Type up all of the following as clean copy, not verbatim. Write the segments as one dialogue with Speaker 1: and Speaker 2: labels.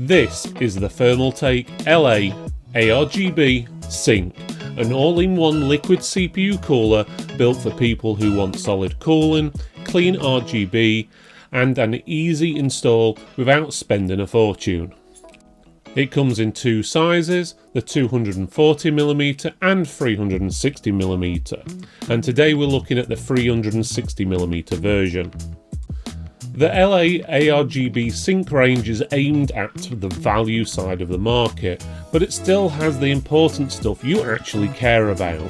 Speaker 1: This is the Thermaltake LA ARGB Sync, an all-in-one liquid CPU cooler built for people who want solid cooling, clean RGB, and an easy install without spending a fortune. It comes in two sizes, the 240mm and 360mm, and today we're looking at the 360mm version. The LA ARGB Sync range is aimed at the value side of the market, but it still has the important stuff you actually care about.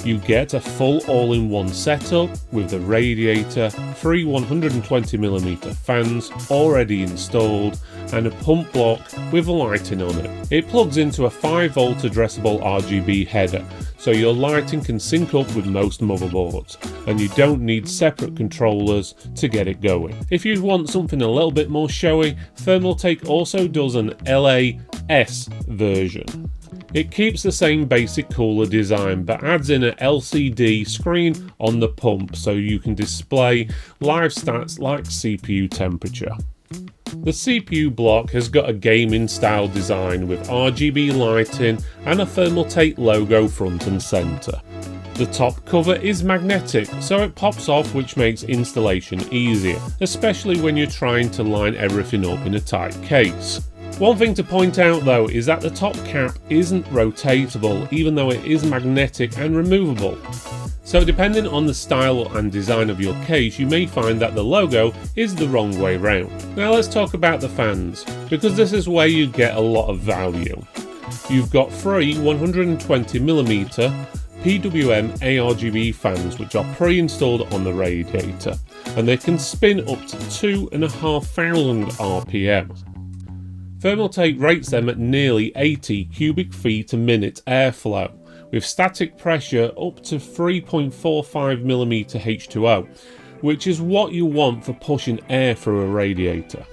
Speaker 1: You get a full all-in-one setup with the radiator, three 120mm fans already installed, and a pump block with lighting on it. It plugs into a 5V addressable RGB header, so your lighting can sync up with most motherboards, and you don't need separate controllers to get it going. If you want something a little bit more showy, Thermaltake also does an LS version. It keeps the same basic cooler design but adds in an LCD screen on the pump so you can display live stats like CPU temperature. The CPU block has got a gaming style design with RGB lighting and a Thermaltake logo front and centre. The top cover is magnetic, so it pops off, which makes installation easier, especially when you're trying to line everything up in a tight case. One thing to point out though is that the top cap isn't rotatable, even though it is magnetic and removable. So depending on the style and design of your case, you may find that the logo is the wrong way round. Now let's talk about the fans, because this is where you get a lot of value. You've got three 120mm PWM ARGB fans which are pre-installed on the radiator, and they can spin up to 2,500 RPM. Thermaltake rates them at nearly 80 cubic feet a minute airflow, with static pressure up to 3.45mm H2O, which is what you want for pushing air through a radiator.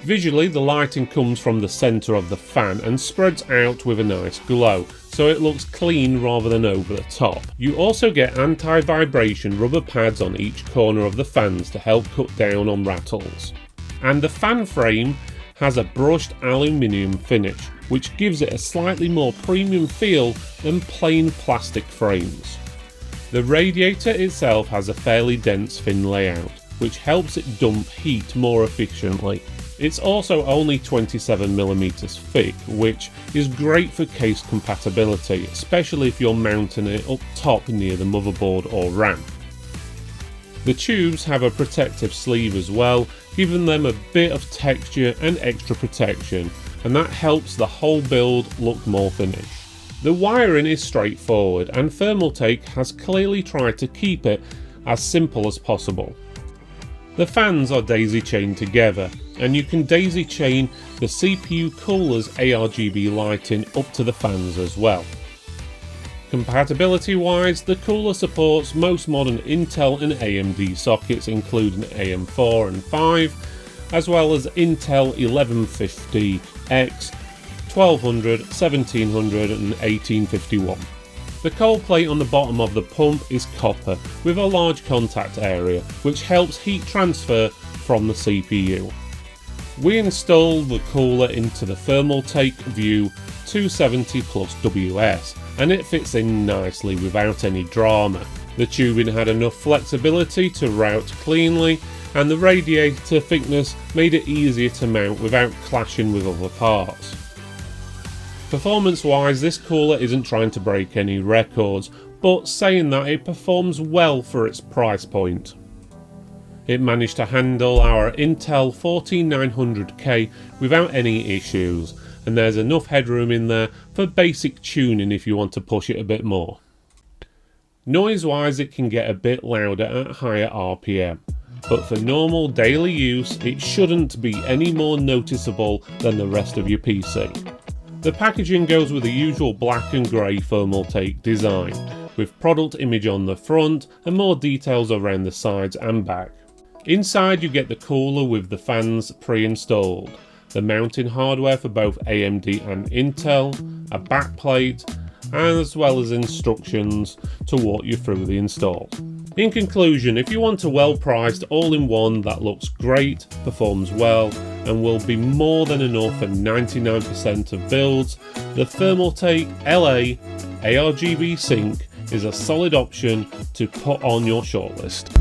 Speaker 1: Visually, the lighting comes from the centre of the fan and spreads out with a nice glow, so it looks clean rather than over the top. You also get anti-vibration rubber pads on each corner of the fans to help cut down on rattles. And the fan frame has a brushed aluminium finish, which gives it a slightly more premium feel than plain plastic frames. The radiator itself has a fairly dense thin layout, which helps it dump heat more efficiently. It's also only 27mm thick, which is great for case compatibility, especially if you're mounting it up top near the motherboard or RAM. The tubes have a protective sleeve as well, giving them a bit of texture and extra protection, and that helps the whole build look more finished. The wiring is straightforward, and Thermaltake has clearly tried to keep it as simple as possible. The fans are daisy chained together, and you can daisy chain the CPU cooler's ARGB lighting up to the fans as well. Compatibility wise, the cooler supports most modern Intel and AMD sockets, including AM4 and 5, as well as Intel 1150X, 1200, 1700 and 1851. The cold plate on the bottom of the pump is copper with a large contact area, which helps heat transfer from the CPU. We installed the cooler into the Thermaltake View 270 Plus WS, and it fits in nicely without any drama. The tubing had enough flexibility to route cleanly, and the radiator thickness made it easier to mount without clashing with other parts. Performance wise, this cooler isn't trying to break any records, but saying that, it performs well for its price point. It managed to handle our Intel 14900K without any issues, and there's enough headroom in there for basic tuning if you want to push it a bit more. Noise wise, it can get a bit louder at higher RPM, but for normal daily use it shouldn't be any more noticeable than the rest of your PC. The packaging goes with the usual black and grey Thermaltake design, with product image on the front and more details around the sides and back. Inside you get the cooler with the fans pre-installed, the mounting hardware for both AMD and Intel, a backplate, as well as instructions to walk you through the install. In conclusion, if you want a well-priced all-in-one that looks great, performs well, and will be more than enough for 99% of builds, the Thermaltake LA ARGB Sync is a solid option to put on your shortlist.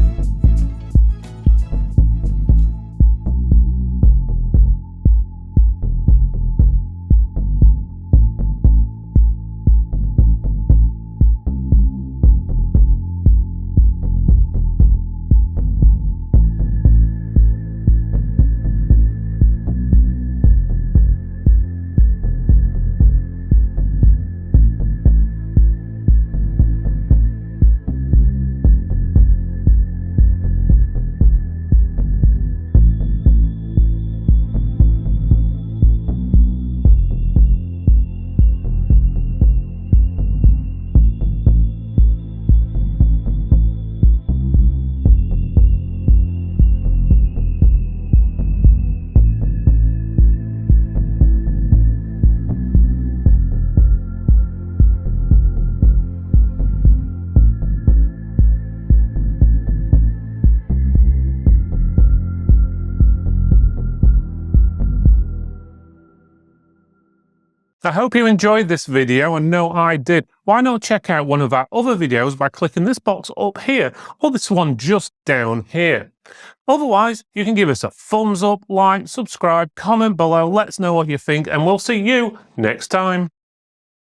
Speaker 1: I hope you enjoyed this video, and know I did. Why not check out one of our other videos by clicking this box up here, or this one just down here. Otherwise, you can give us a thumbs up, like, subscribe, comment below, let us know what you think, and we'll see you next time.